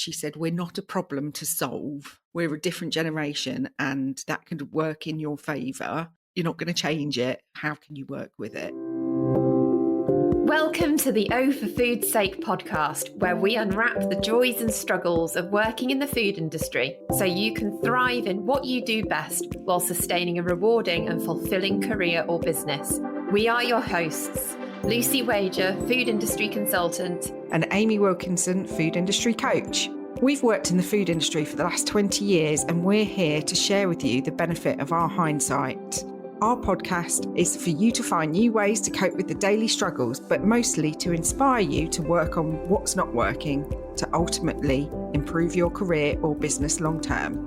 she said, we're not a problem to solve. We're a different generation and that can work in your favour. You're not going to change it. How can you work with it? Welcome to the O for Food's Sake podcast, where we unwrap the joys and struggles of working in the food industry so you can thrive in what you do best while sustaining a rewarding and fulfilling career or business. We are your hosts, Lucy Wager, food industry consultant, and Amy Wilkinson, food industry coach. We've worked in the food industry for the last 20 years and we're here to share with you the benefit of our hindsight. Our podcast is for you to find new ways to cope with the daily struggles, but mostly to inspire you to work on what's not working to ultimately improve your career or business long term.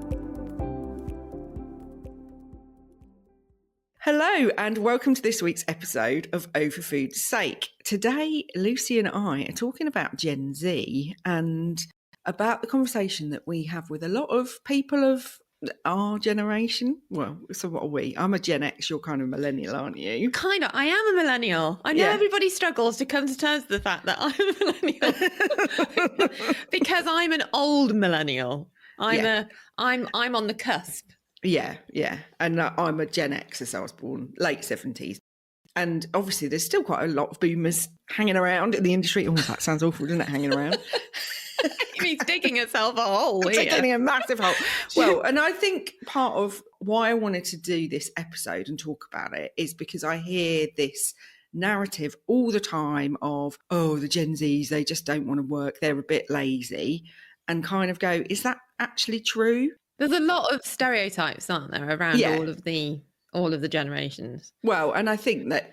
Hello and welcome to this week's episode of O for Food's Sake. Today, Lucy and I are talking about Gen Z and about the conversation that we have with a lot of people of our generation. Well, so what are we? I'm a Gen X, you're kind of millennial, aren't you? Kind of. I am a millennial. I know everybody struggles to come to terms with the fact that I'm a millennial because I'm an old millennial. I'm on the cusp. Yeah. And I'm a Gen X, so I was born late 70s. And obviously there's still quite a lot of boomers hanging around in the industry. Oh, that sounds awful, doesn't it, hanging around? He's digging himself a hole. Digging a massive hole. Well, and I think part of why I wanted to do this episode and talk about it is because I hear this narrative all the time of, oh, the Gen Zs, they just don't want to work. They're a bit lazy, and kind of go, is that actually true? There's a lot of stereotypes, aren't there, around all of the generations. Well, and I think that,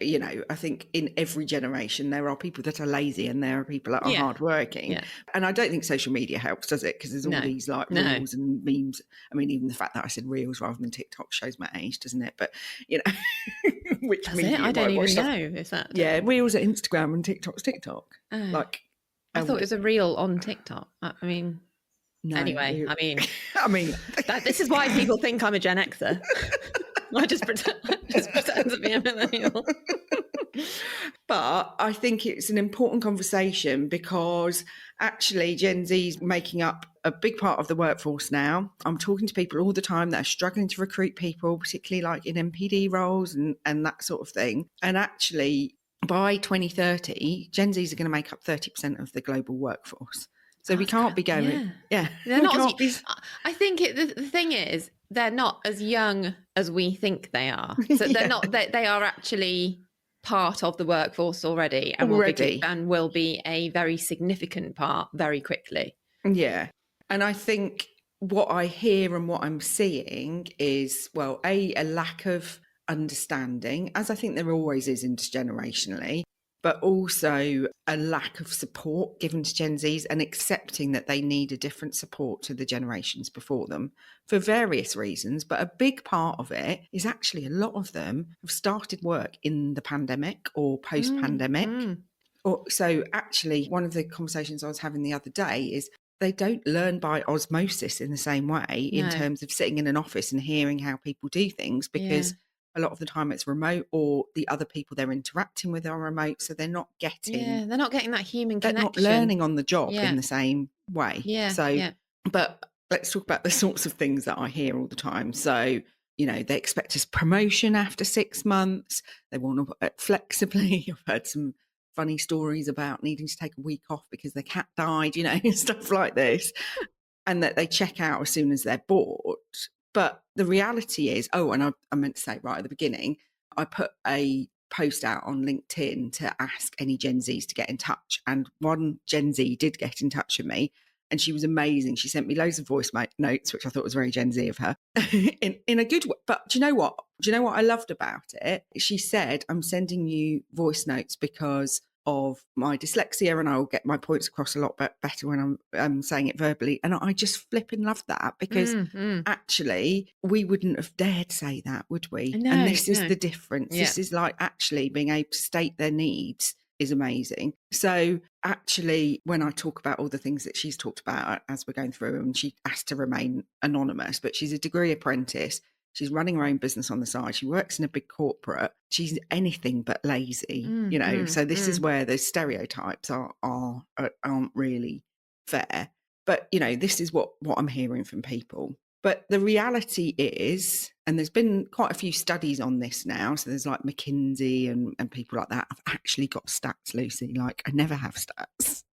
I think in every generation there are people that are lazy and there are people that are hardworking. Yeah. And I don't think social media helps, does it? Because there's all these reels and memes. I mean, even the fact that I said reels rather than TikTok shows my age, doesn't it? But, which does it? I don't even know if that... Yeah, reels are Instagram and TikTok's TikTok. I thought it was a reel on TikTok. I mean... No, anyway, this is why people think I'm a Gen Xer. I just pretend to be a millennial. But I think it's an important conversation because actually Gen Z is making up a big part of the workforce now. I'm talking to people all the time that are struggling to recruit people, particularly like in MPD roles and that sort of thing. And actually by 2030, Gen Zs are going to make up 30% of the global workforce. So we can't be going, They're not I think the thing is, they're not as young as we think they are. So they're not, they are actually part of the workforce already and will be a very significant part very quickly. Yeah. And I think what I hear and what I'm seeing is, well, a lack of understanding, as I think there always is intergenerationally, but also a lack of support given to Gen Zs and accepting that they need a different support to the generations before them for various reasons. But a big part of it is actually a lot of them have started work in the pandemic or post-pandemic. So actually, one of the conversations I was having the other day is they don't learn by osmosis in the same way in terms of sitting in an office and hearing how people do things because a lot of the time it's remote or the other people they're interacting with are remote. So they're not getting... they're not getting that human connection. They're not learning on the job in the same way. But let's talk about the sorts of things that I hear all the time. So, they expect a promotion after 6 months. They want to work flexibly. I've heard some funny stories about needing to take a week off because their cat died, stuff like this. And that they check out as soon as they're bored. But the reality is, and I meant to say right at the beginning, I put a post out on LinkedIn to ask any Gen Zs to get in touch. And one Gen Z did get in touch with me and she was amazing. She sent me loads of voice notes, which I thought was very Gen Z of her in a good way. But do you know what? Do you know what I loved about it? She said, I'm sending you voice notes because of my dyslexia and I'll get my points across a lot better when I'm saying it verbally. And I just flipping love that because actually we wouldn't have dared say that, would we? No, and this is the difference. This is like actually being able to state their needs is amazing. So actually, when I talk about all the things that she's talked about as we're going through, and she asked to remain anonymous, but she's a degree apprentice. She's running her own business on the side. She works in a big corporate. She's anything but lazy, So this is where those stereotypes aren't really fair. But, this is what I'm hearing from people. But the reality is, and there's been quite a few studies on this now, so there's like McKinsey and people like that. I've actually got stats, Lucy, like I never have stats.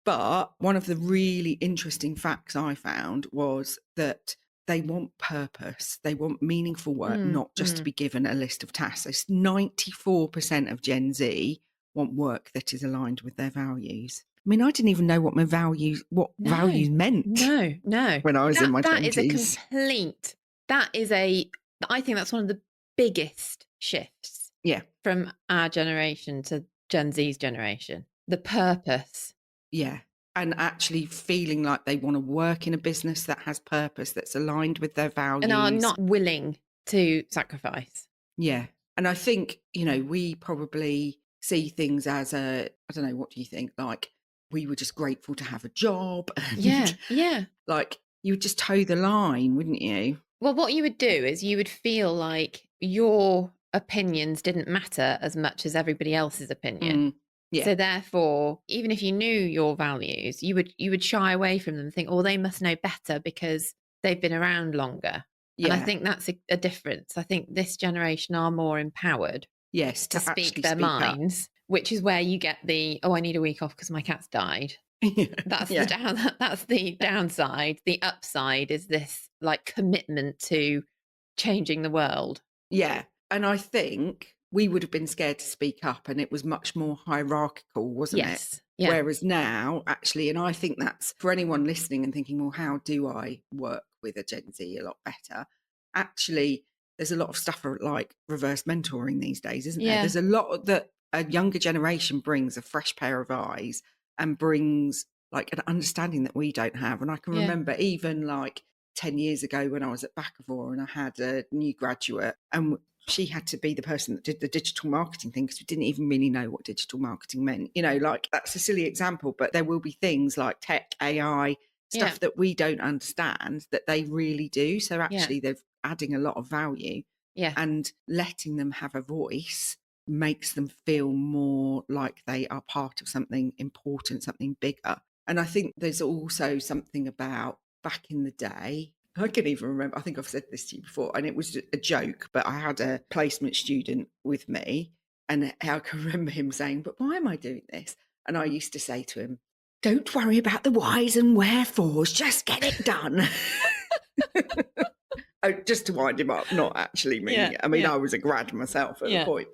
But one of the really interesting facts I found was that they want purpose. They want meaningful work, not just to be given a list of tasks. So 94% of Gen Z want work that is aligned with their values. I mean, I didn't even know what values meant. No. When I was in my 20s. I think that's one of the biggest shifts. Yeah. From our generation to Gen Z's generation. The purpose. Yeah. And actually feeling like they want to work in a business that has purpose, that's aligned with their values. And are not willing to sacrifice. Yeah. And I think, we probably see things as I don't know, what do you think? Like, we were just grateful to have a job. And yeah. Like, you would just toe the line, wouldn't you? Well, what you would do is you would feel like your opinions didn't matter as much as everybody else's opinion. Yeah. So therefore, even if you knew your values, you would shy away from them and think, oh, they must know better because they've been around longer. Yeah. And I think that's a difference. I think this generation are more empowered. Yes, to speak their minds, up. Which is where you get I need a week off because my cat's died. That's the downside. The upside is this like commitment to changing the world. Yeah. And I think we would have been scared to speak up, and it was much more hierarchical, wasn't it? Yeah. Whereas now, actually, and I think that's for anyone listening and thinking, well, how do I work with a Gen Z a lot better? Actually, there's a lot of stuff like reverse mentoring these days, isn't there? There's a lot that a younger generation brings, a fresh pair of eyes, and brings like an understanding that we don't have. And I can remember even like 10 years ago when I was at Bakkavor and I had a new graduate, and she had to be the person that did the digital marketing thing because we didn't even really know what digital marketing meant. Like that's a silly example, but there will be things like tech, AI, stuff that we don't understand that they really do. So actually they're adding a lot of value, and letting them have a voice makes them feel more like they are part of something important, something bigger. And I think there's also something about back in the day, I can even remember, I think I've said this to you before, and it was a joke, but I had a placement student with me, and I can remember him saying, but why am I doing this? And I used to say to him, don't worry about the whys and wherefores, just get it done. Just to wind him up, not actually meaning it. I mean, I was a grad myself at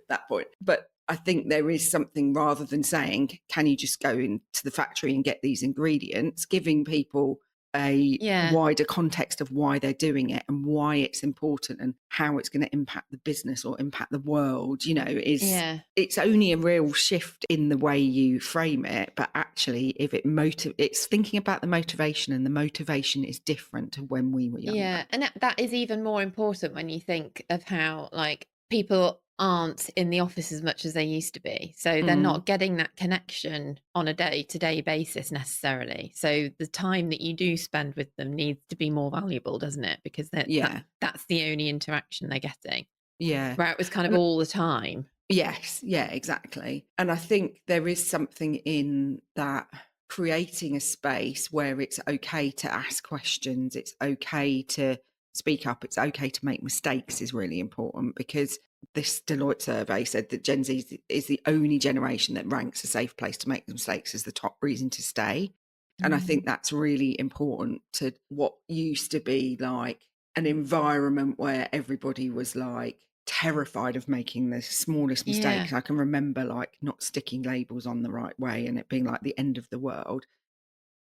that point. But I think there is something, rather than saying, can you just go into the factory and get these ingredients, giving people a wider context of why they're doing it and why it's important and how it's going to impact the business or impact the world, it's only a real shift in the way you frame it. But actually, if it's thinking about the motivation, and the motivation is different to when we were younger. Yeah, and that is even more important when you think of how like people aren't in the office as much as they used to be, so they're not getting that connection on a day-to-day basis necessarily. So the time that you do spend with them needs to be more valuable, doesn't it? Because that's the only interaction they're getting, where it was kind of all the time. Yes, exactly. And I think there is something in that, creating a space where it's okay to ask questions, it's okay to speak up, it's okay to make mistakes is really important, because this Deloitte survey said that Gen Z is the only generation that ranks a safe place to make mistakes as the top reason to stay. And I think that's really important to what used to be like an environment where everybody was like terrified of making the smallest mistakes. I can remember like not sticking labels on the right way and it being like the end of the world.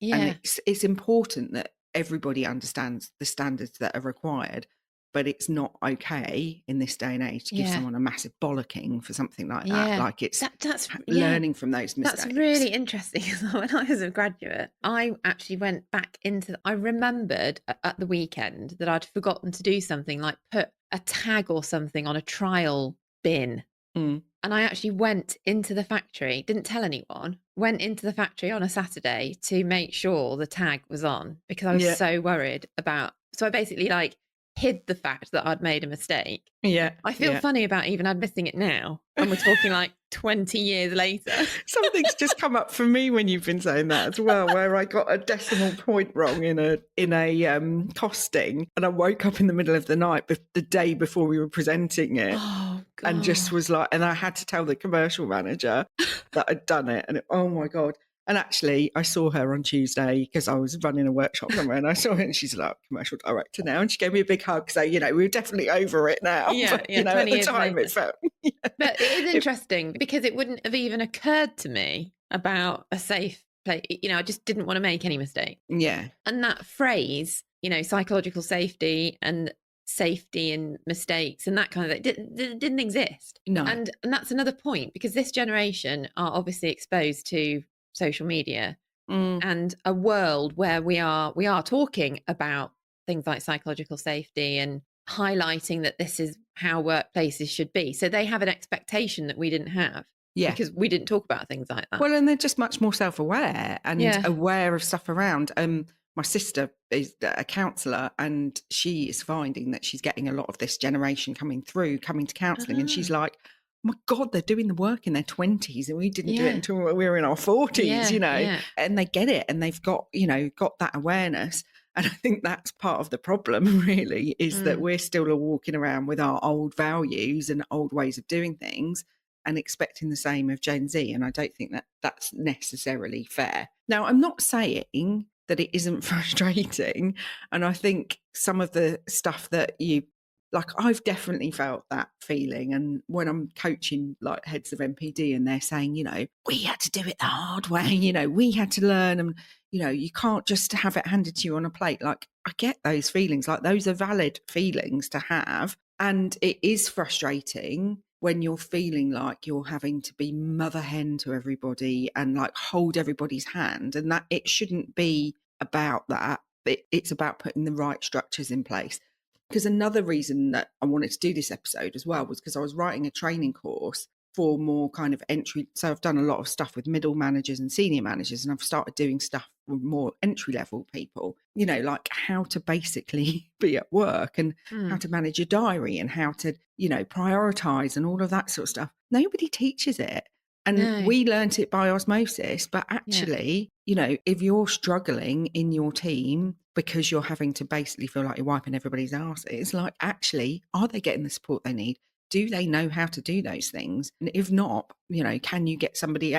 And it's important that everybody understands the standards that are required, but it's not okay in this day and age to give someone a massive bollocking for something like that. Like that's learning from those mistakes. That's really interesting. When I was a graduate, I actually went back I remembered at the weekend that I'd forgotten to do something like put a tag or something on a trial bin. And I actually went into the factory, didn't tell anyone, went into the factory on a Saturday to make sure the tag was on, because I was so worried about. So I basically like hid the fact that I'd made a mistake. Yeah. I feel funny about even admitting it now. And we're talking like 20 years later. Something's just come up for me when you've been saying that as well, where I got a decimal point wrong in a costing, and I woke up in the middle of the night, the day before we were presenting it. Oh, God. And just was like, and I had to tell the commercial manager that I'd done it. And oh my God. And actually, I saw her on Tuesday because I was running a workshop somewhere, and I saw her, and she's like, commercial director now. And she gave me a big hug. So, we were definitely over it now. Yeah, but, yeah, at the time it felt. But it is interesting because it wouldn't have even occurred to me about a safe place. I just didn't want to make any mistake. Yeah. And that phrase, psychological safety and safety and mistakes and that kind of thing didn't exist. No. And that's another point, because this generation are obviously exposed to social media and a world where we are talking about things like psychological safety and highlighting that this is how workplaces should be. So they have an expectation that we didn't have. Yeah. Because we didn't talk about things like that. Well, and they're just much more self-aware and aware of stuff around. My sister is a counsellor, and she is finding that she's getting a lot of this generation coming to counselling, and she's like, my God, they're doing the work in their 20s, and we didn't do it until we were in our 40s, and they get it, and they've got that awareness. And I think that's part of the problem, really, is that we're still walking around with our old values and old ways of doing things and expecting the same of Gen Z. And I don't think that that's necessarily fair. Now, I'm not saying that it isn't frustrating. And I think some of the stuff that I've definitely felt that feeling. And when I'm coaching like heads of MPD and they're saying, we had to do it the hard way, we had to learn, and, you can't just have it handed to you on a plate. Like, I get those feelings, like those are valid feelings to have. And it is frustrating when you're feeling like you're having to be mother hen to everybody and like hold everybody's hand, and that it shouldn't be about that. It's about putting the right structures in place. Because another reason that I wanted to do this episode as well was because I was writing a training course for more kind of entry. So I've done a lot of stuff with middle managers and senior managers, and I've started doing stuff with more entry level people, like how to basically be at work and how to manage your diary and how to, prioritize and all of that sort of stuff. Nobody teaches it. And we learnt it by osmosis. But actually, if you're struggling in your team because you're having to basically feel like you're wiping everybody's arse, it's like, actually, are they getting the support they need? Do they know how to do those things? And if not, can you get somebody,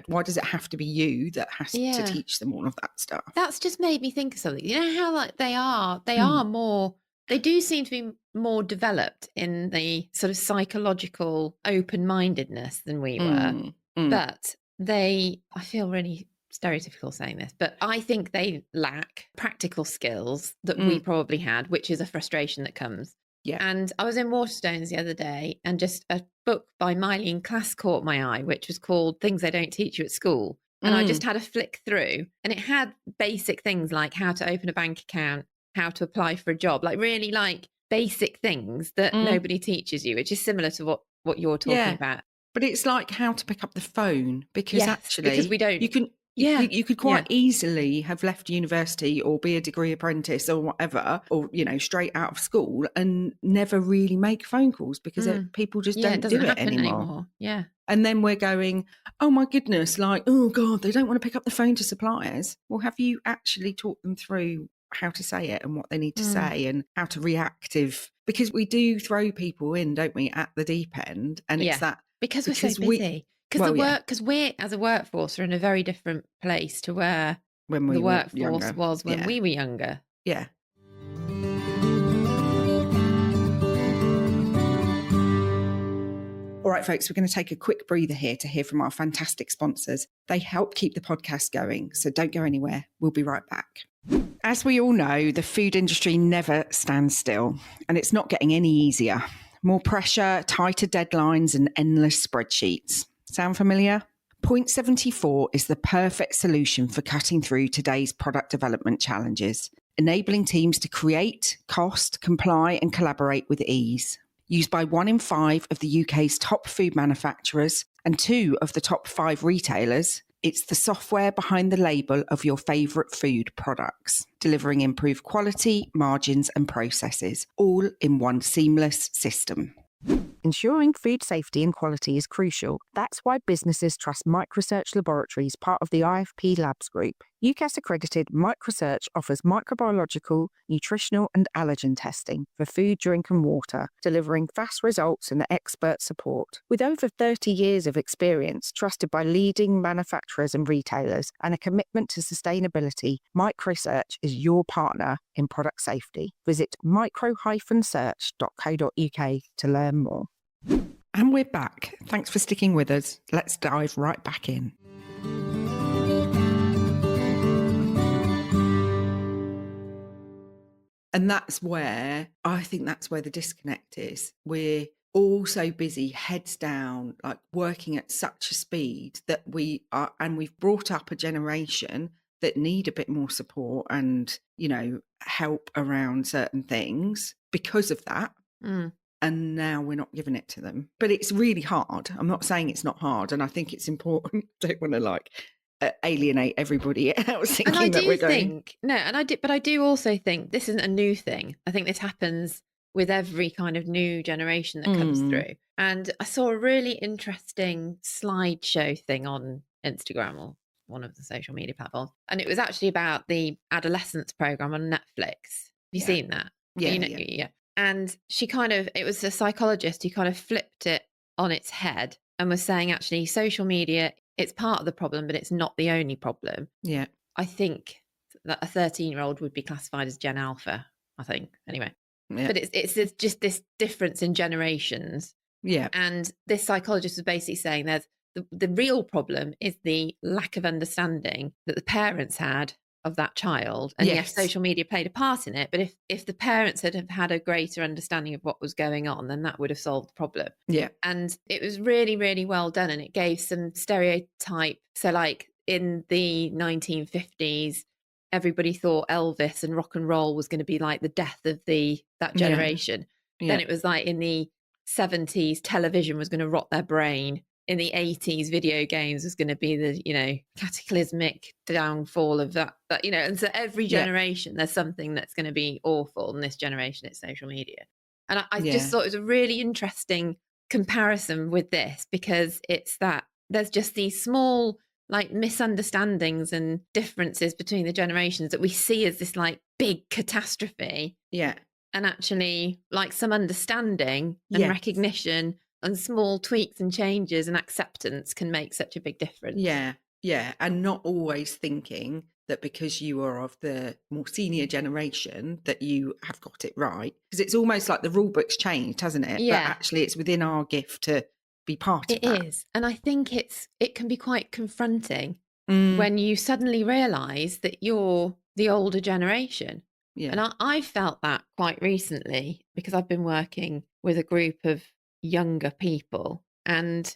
why does it have to be you that has to teach them all of that stuff? That's just made me think of something. You know how like they are more, they do seem to be more developed in the sort of psychological open-mindedness than we were. But I feel really stereotypical saying this, but I think they lack practical skills that we probably had, which is a frustration that comes. Yeah. And I was in Waterstones the other day, and just a book by Mylene Class caught my eye, which was called Things They Don't Teach You at School. And I just had a flick through, and it had basic things like how to open a bank account, how to apply for a job, like really like basic things that nobody teaches you, which is similar to what you're talking about. But it's like how to pick up the phone, because because we don't. You could quite easily have left university or be a degree apprentice or whatever, or, straight out of school and never really make phone calls because people just don't do it anymore. Yeah. And then we're going, oh my goodness, like, oh God, they don't want to pick up the phone to suppliers. Well, have you actually taught them through how to say it and what they need to say and how to reactive? Because we do throw people in, don't we, at the deep end. And it's that. Because we're so busy. Because we, as a workforce, are in a very different place to where the workforce was when we were younger. Yeah. All right, folks, we're going to take a quick breather here to hear from our fantastic sponsors. They help keep the podcast going, so don't go anywhere. We'll be right back. As we all know, the food industry never stands still, and it's not getting any easier. More pressure, tighter deadlines, and endless spreadsheets. Sound familiar? Point 74 is the perfect solution for cutting through today's product development challenges, enabling teams to create, cost, comply, and collaborate with ease. Used by 1 in 5 of the UK's top food manufacturers and 2 of the top 5 retailers, It's the software behind the label of your favourite food products, delivering improved quality, margins and processes, all in one seamless system. Ensuring food safety and quality is crucial. That's why businesses trust Microsearch Laboratories, part of the IFP Labs Group. UCAS-accredited Microsearch offers microbiological, nutritional and allergen testing for food, drink and water, delivering fast results and expert support. With over 30 years of experience, trusted by leading manufacturers and retailers, and a commitment to sustainability, Microsearch is your partner in product safety. Visit micro-search.co.uk to learn more. And we're back. Thanks for sticking with us. Let's dive right back in. And that's where the disconnect is. We're all so busy, heads down, like working at such a speed that we are, and we've brought up a generation that need a bit more support and, help around certain things because of that. And now we're not giving it to them. But it's really hard. I'm not saying it's not hard. And I think it's important. I don't want to alienate everybody else thinking that we're going. But I do also think this isn't a new thing. I think this happens with every kind of new generation that comes through. And I saw a really interesting slideshow thing on Instagram or one of the social media platforms. And it was actually about the adolescence program on Netflix. Have you seen that? Yeah. And it was a psychologist who kind of flipped it on its head and was saying, actually, social media, it's part of the problem, but it's not the only problem. Yeah. I think that a 13-year-old would be classified as Gen Alpha, I think, anyway. Yeah. But it's just this difference in generations. Yeah. And this psychologist was basically saying there's the real problem is the lack of understanding that the parents had of that child. And yes, social media played a part in it, but if the parents had had a greater understanding of what was going on, then that would have solved the problem. Yeah. And it was really, really well done, and it gave some stereotype. So like in the 1950s, everybody thought Elvis and rock and roll was going to be like the death of that generation. Yeah. Then it was like in the 70s, television was going to rot their brain. In the 80s, video games was going to be the, cataclysmic downfall of that. But, and so every generation, there's something that's going to be awful. And this generation, it's social media. And I just thought it was a really interesting comparison with this, because it's that there's just these small, misunderstandings and differences between the generations that we see as this, big catastrophe. Yeah. And actually, some understanding and recognition and small tweaks and changes and acceptance can make such a big difference. Yeah. And not always thinking that because you are of the more senior generation that you have got it right. Because it's almost like the rule book's changed, hasn't it? Yeah. But actually it's within our gift to be part of that. It is. And I think it can be quite confronting when you suddenly realise that you're the older generation. Yeah. And I felt that quite recently, because I've been working with a group of younger people, and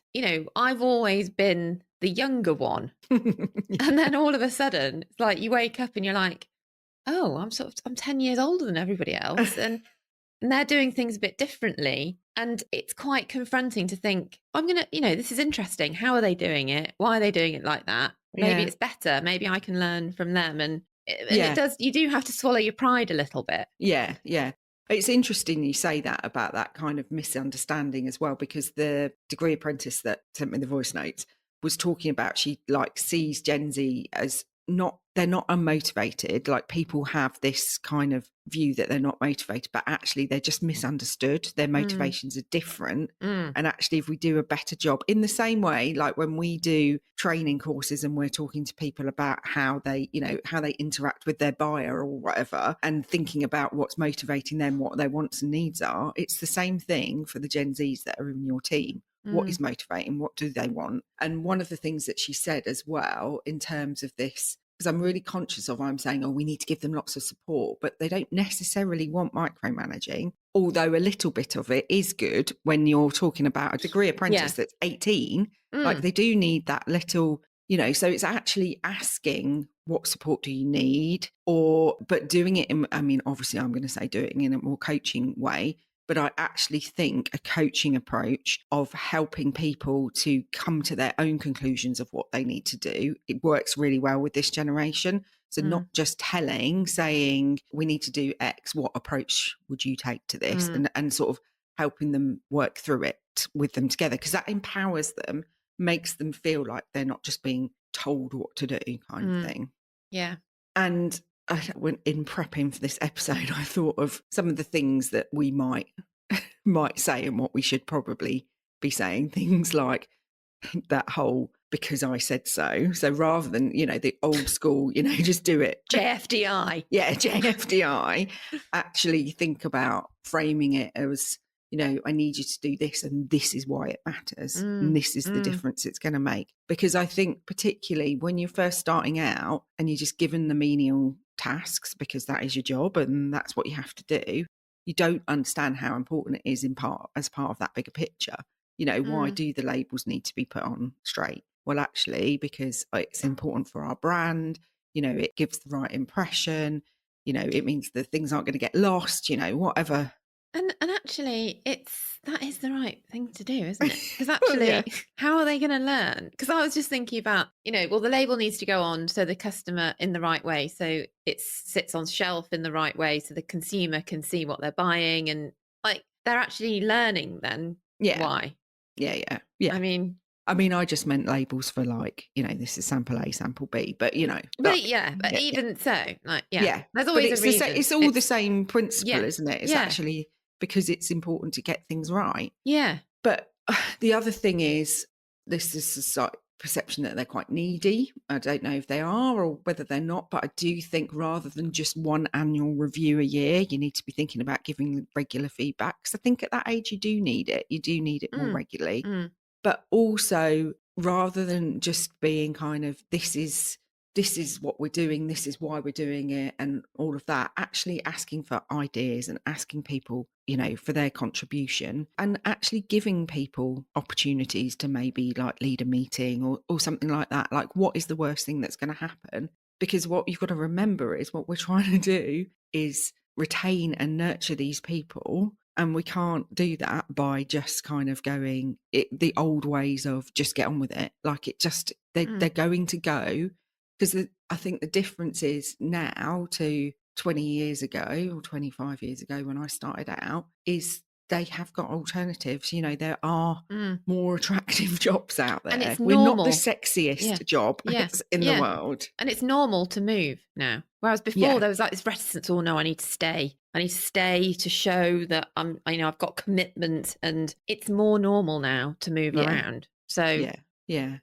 I've always been the younger one. And then all of a sudden it's like you wake up and you're like, oh, I'm 10 years older than everybody else, and they're doing things a bit differently. And it's quite confronting to think, I'm gonna, this is interesting, how are they doing it, why are they doing it like that? Maybe it's better, maybe I can learn from them. And it does, you do have to swallow your pride a little bit. Yeah It's interesting you say that about that kind of misunderstanding as well, because the degree apprentice that sent me the voice notes was talking about, she sees Gen Z as they're not unmotivated. People have this kind of view that they're not motivated, but actually they're just misunderstood. Their motivations are different. And actually, if we do a better job in the same way, when we do training courses and we're talking to people about how they interact with their buyer or whatever, and thinking about what's motivating them, what their wants and needs are, it's the same thing for the Gen Zs that are in your team. What is motivating? What do they want? And one of the things that she said as well, in terms of this, because I'm really conscious of, I'm saying, we need to give them lots of support, but they don't necessarily want micromanaging, although a little bit of it is good when you're talking about a degree apprentice that's 18. They do need that little, so it's actually asking, what support do you need? But doing it in, obviously I'm going to say doing it in a more coaching way, but I actually think a coaching approach of helping people to come to their own conclusions of what they need to do, it works really well with this generation. So not just saying, we need to do X, what approach would you take to this? And sort of helping them work through it with them together, because that empowers them, makes them feel like they're not just being told what to do kind of thing. Yeah. And in prepping for this episode, I thought of some of the things that we might say and what we should probably be saying. Things like that whole "because I said so." So rather than, the old school, just do it. JFDI. Yeah, JFDI. Actually think about framing it as, I need you to do this and this is why it matters. And this is the difference it's going to make. Because I think particularly when you're first starting out and you're just given the menial tasks because that is your job and that's what you have to do, you don't understand how important it is as part of that bigger picture. Why do the labels need to be put on straight? Well, actually, because it's important for our brand, it gives the right impression, it means that things aren't going to get lost, whatever. And actually, that is the right thing to do, isn't it? Because actually, how are they going to learn? Because I was just thinking about, the label needs to go on so the customer in the right way, so it sits on shelf in the right way, so the consumer can see what they're buying, and they're actually learning then. Why? Yeah. I mean, I just meant labels for this is sample A, sample B, but even so, there's always a reason. It's all the same principle, isn't it? It's actually because it's important to get things right. Yeah. But the other thing is, this is a perception that they're quite needy. I don't know if they are or whether they're not, but I do think rather than just one annual review a year, you need to be thinking about giving regular feedback. Because I think at that age, you do need it. You do need it more regularly. But also, rather than just being kind of, this is what we're doing, this is why we're doing it, and all of that, actually asking for ideas and asking people, for their contribution, and actually giving people opportunities to maybe lead a meeting or something like that. Like, what is the worst thing that's going to happen? Because what you've got to remember is what we're trying to do is retain and nurture these people. And we can't do that by just kind of going the old ways of just get on with it. They're going to go, because I think the difference is now to 20 years ago or 25 years ago when I started out is they have got alternatives. There are more attractive jobs out there. And it's We're normal. not the sexiest job in the world. And it's normal to move now. Whereas before there was this reticence, oh no, I need to stay. I need to stay to show that I've got commitment, and it's more normal now to move around. So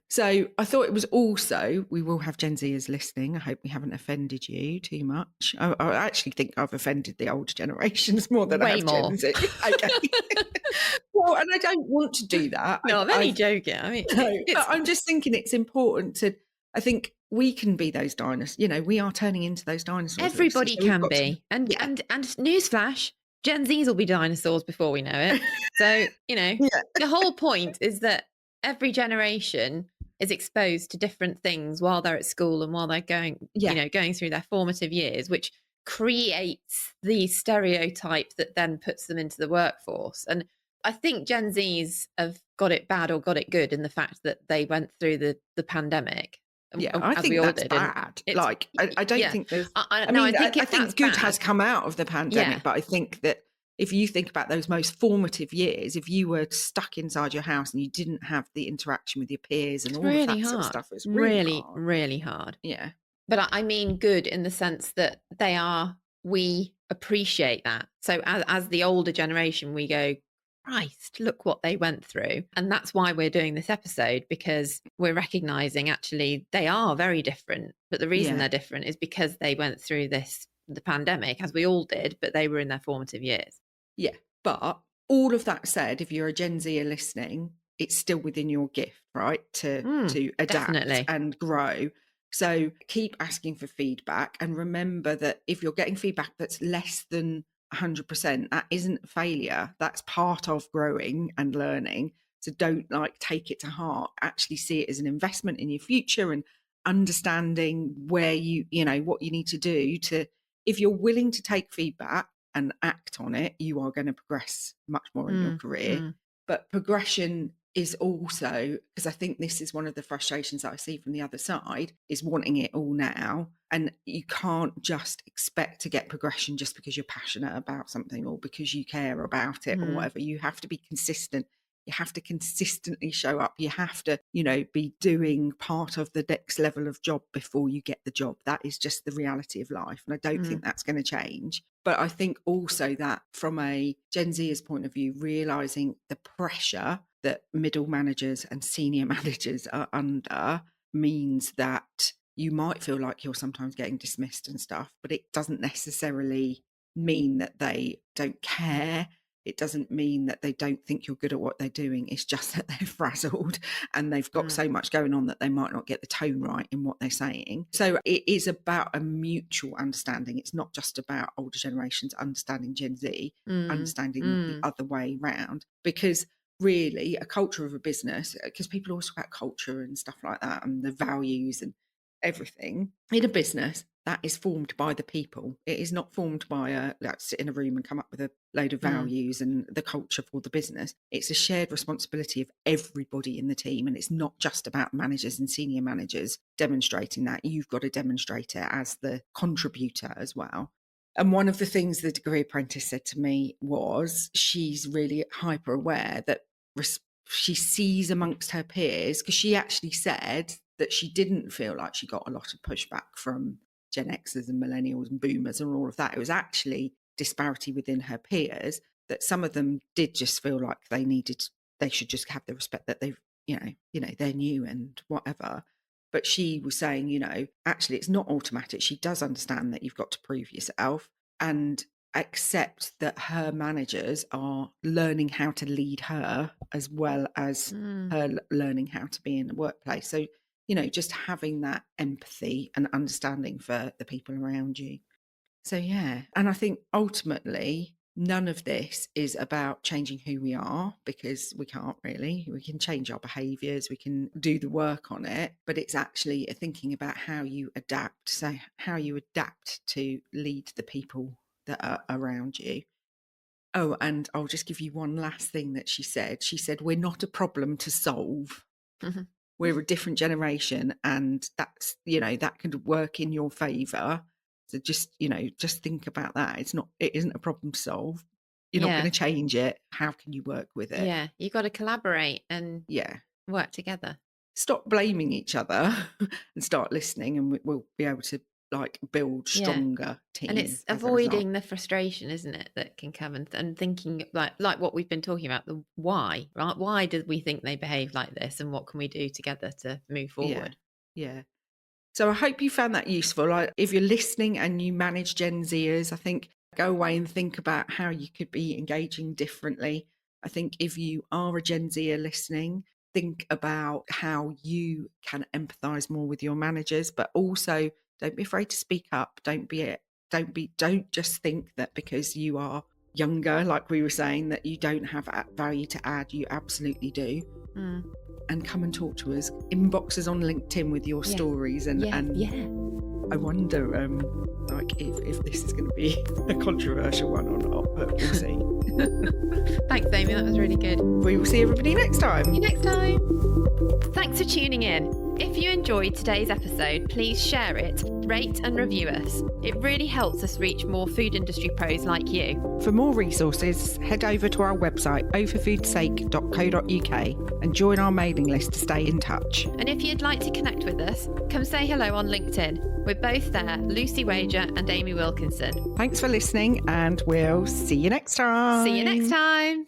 So I thought it was also, we will have Gen Zers listening. I hope we haven't offended you too much. I actually think I've offended the older generations more than I have Gen Z. Okay. Well, and I don't want to do that. No, I'm only joking. But I'm just thinking it's important to, I think we can be those dinosaurs. We are turning into those dinosaurs. Everybody can be. And newsflash, Gen Zs will be dinosaurs before we know it. So, the whole point is that every generation is exposed to different things while they're at school and while they're going through their formative years, which creates the stereotype that then puts them into the workforce. And I think Gen Zs have got it bad or got it good in the fact that they went through the pandemic. Yeah, I think that's bad. I don't think there's... I think good has come out of the pandemic, but I think that if you think about those most formative years, if you were stuck inside your house and you didn't have the interaction with your peers and all of that sort of stuff, it's really hard. Really hard. Yeah. But I mean good in the sense that we appreciate that. So as the older generation, we go, Christ, look what they went through. And that's why we're doing this episode, because we're recognizing actually they are very different. But the reason they're different is because they went through the pandemic, as we all did, but they were in their formative years. Yeah. But all of that said, if you're a Gen Zer listening, it's still within your gift, right? To adapt and grow. So keep asking for feedback, and remember that if you're getting feedback that's less than 100%, that isn't failure. That's part of growing and learning. So don't take it to heart. Actually see it as an investment in your future and understanding where what you need to do to, if you're willing to take feedback and act on it, you are going to progress much more in your career. But progression is also, because I think this is one of the frustrations that I see from the other side, is wanting it all now. And you can't just expect to get progression just because you're passionate about something or because you care about it or whatever. You have to be consistent. You have to consistently show up. You have to, be doing part of the next level of job before you get the job. That is just the reality of life. And I don't think that's going to change. But I think also that from a Gen Z's point of view, realizing the pressure that middle managers and senior managers are under means that you might feel like you're sometimes getting dismissed and stuff, but it doesn't necessarily mean that they don't care. It doesn't mean that they don't think you're good at what they're doing. It's just that they're frazzled and they've got so much going on that they might not get the tone right in what they're saying. So it is about a mutual understanding. It's not just about older generations understanding Gen Z, understanding the other way round. Because really, a culture of a business, because people always talk about culture and stuff like that and the values and everything in a business, that is formed by the people. It is not formed by sit in a room and come up with a load of values and the culture for the business. It's a shared responsibility of everybody in the team. And it's not just about managers and senior managers demonstrating that. You've got to demonstrate it as the contributor as well. And one of the things the degree apprentice said to me was she's really hyper aware that she sees amongst her peers, because she actually said that she didn't feel like she got a lot of pushback from Gen Xers and millennials and boomers and all of that. It was actually disparity within her peers, that some of them did just feel like they should just have the respect that they've, they're new and whatever. But she was saying, actually it's not automatic. She does understand that you've got to prove yourself and accept that her managers are learning how to lead her as well as her learning how to be in the workplace. So, just having that empathy and understanding for the people around you. So, yeah. And I think ultimately, none of this is about changing who we are, because we can't really. We can change our behaviours, we can do the work on it, but it's actually thinking about how you adapt. So how you adapt to lead the people that are around you. Oh, and I'll just give you one last thing that she said. She said, we're not a problem to solve. We're a different generation, and that's, that could work in your favour. So just think about that. It isn't a problem to solve. You're not going to change it. How can you work with it? Yeah, you've got to collaborate and work together. Stop blaming each other and start listening, and we'll be able to build stronger teams. And it's avoiding the frustration, isn't it, that can come and thinking like what we've been talking about, the why, right? Why did we think they behave like this, and what can we do together to move forward? Yeah. So I hope you found that useful. If you're listening and you manage Gen Zers, I think go away and think about how you could be engaging differently. I think if you are a Gen Zer listening, think about how you can empathise more with your managers, but also don't be afraid to speak up. Don't just think that because you are younger, like we were saying, that you don't have value to add. You absolutely do. And come and talk to us. Inbox us on LinkedIn with your stories and I wonder if this is going to be a controversial one or not, but we'll see. Thanks, Amy. That was really good. We will see everybody next time. See you next time. Thanks for tuning in. If you enjoyed today's episode, please share it, rate and review us. It really helps us reach more food industry pros like you. For more resources, head over to our website, overfoodsake.co.uk, and join our mailing list to stay in touch. And if you'd like to connect with us, come say hello on LinkedIn. We're both there, Lucy Wager and Amy Wilkinson. Thanks for listening, and we'll see you next time. See you next time.